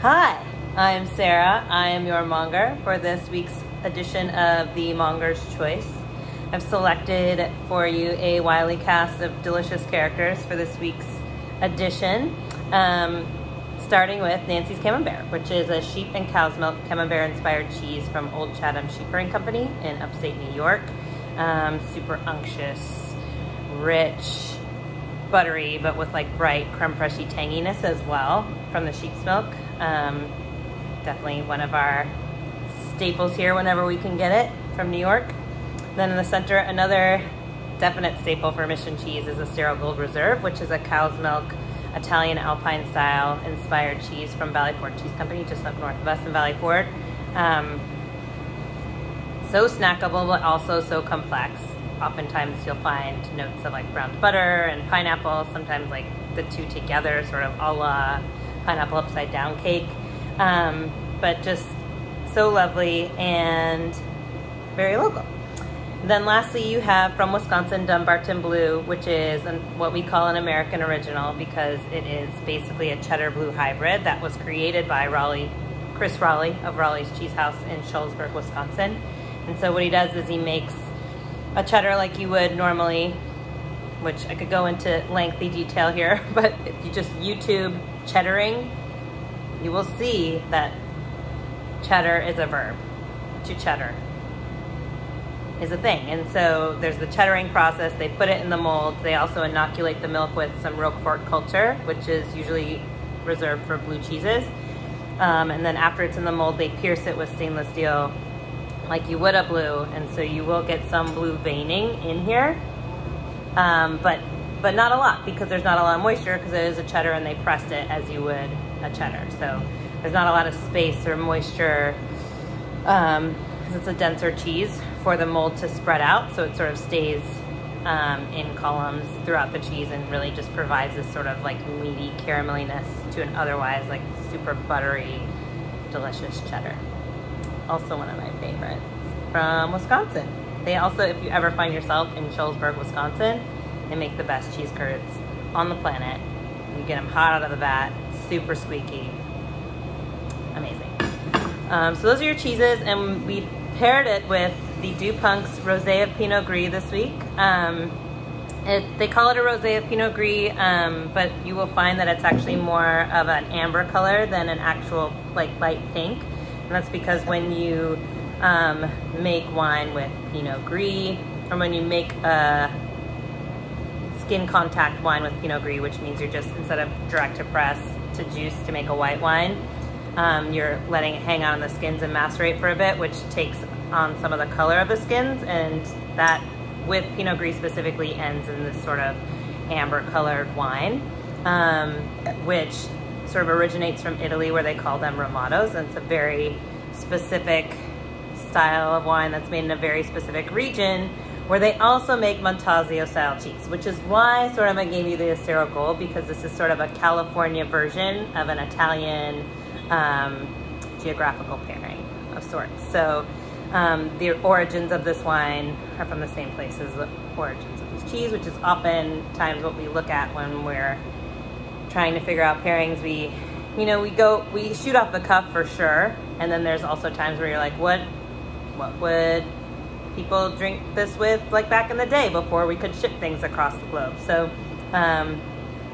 Hi, I'm Sarah. I am your monger for this week's edition of the Monger's Choice. I've selected for you a wily cast of delicious characters for this week's edition, starting with Nancy's Camembert, which is a sheep and cow's milk camembert inspired cheese from Old Chatham Sheepering Company in upstate New York. Super unctuous, rich, buttery, but with like bright creme fraiche tanginess as well from the sheep's milk. Definitely one of our staples here whenever we can get it from New York. Then in the center, another definite staple for Mission cheese is a Sterile Gold Reserve, which is a cow's milk Italian Alpine style inspired cheese from Valley Forge Cheese Company, just up north of us in Valley Forge. So snackable, but also so complex. Oftentimes you'll find notes of like browned butter and pineapple, sometimes like the two together, sort of a la pineapple upside down cake. But just so lovely and very local. Then lastly, you have from Wisconsin, Dumbarton Blue, which is what we call an American original because it is basically a cheddar blue hybrid that was created by Chris Raleigh of Raleigh's Cheese House in Shullsburg, Wisconsin. And so what he does is he makes a cheddar like you would normally, which I could go into lengthy detail here, but if you just YouTube cheddaring, you will see that cheddar is a verb. To cheddar is a thing. And so there's the cheddaring process. They put it in the mold. They also inoculate the milk with some Roquefort culture, which is usually reserved for blue cheeses. And then after it's in the mold, they pierce it with stainless steel like you would a blue. And so you will get some blue veining in here, but not a lot because there's not a lot of moisture because it is a cheddar and they pressed it as you would a cheddar. So there's not a lot of space or moisture because it's a denser cheese for the mold to spread out. So it sort of stays in columns throughout the cheese and really just provides this sort of like meaty carameliness to an otherwise like super buttery, delicious cheddar. Also one of my favorites from Wisconsin. They also, if you ever find yourself in Shullsburg, Wisconsin, they make the best cheese curds on the planet. You get them hot out of the vat, super squeaky, amazing. So those are your cheeses, and we paired it with the Dupunk's Rosé of Pinot Gris this week. They call it a Rosé of Pinot Gris, but you will find that it's actually more of an amber color than an actual like light pink. And that's because when you make wine with Pinot Gris, or when you make a skin contact wine with Pinot Gris, which means you're just, instead of direct to press to juice to make a white wine, you're letting it hang out on the skins and macerate for a bit, which takes on some of the color of the skins, and that, with Pinot Gris specifically, ends in this sort of amber colored wine, which sort of originates from Italy where they call them Ramados, and it's a very specific style of wine that's made in a very specific region where they also make Montasio style cheese, which is why sort of I gave you the Acero Gold, because this is sort of a California version of an Italian geographical pairing of sorts. So the origins of this wine are from the same place as the origins of this cheese, which is oftentimes what we look at when we're trying to figure out pairings. We shoot off the cuff for sure, and then there's also times where you're like, what would people drink this with like back in the day before we could ship things across the globe? So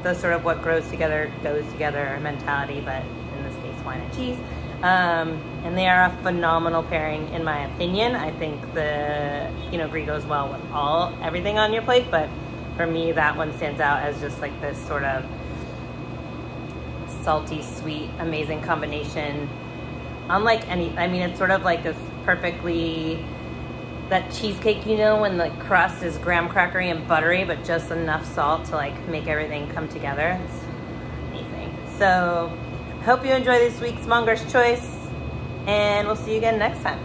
the sort of what grows together goes together mentality, but in this case wine and cheese, and they are a phenomenal pairing in my opinion. I think the Pinot Gris goes well with everything on your plate, but for me that one stands out as just like this sort of salty, sweet, amazing combination. Unlike any, I mean, it's sort of like this perfectly, that cheesecake, when the crust is graham crackery and buttery, but just enough salt to like make everything come together. It's amazing. So, hope you enjoy this week's Monger's Choice, and we'll see you again next time.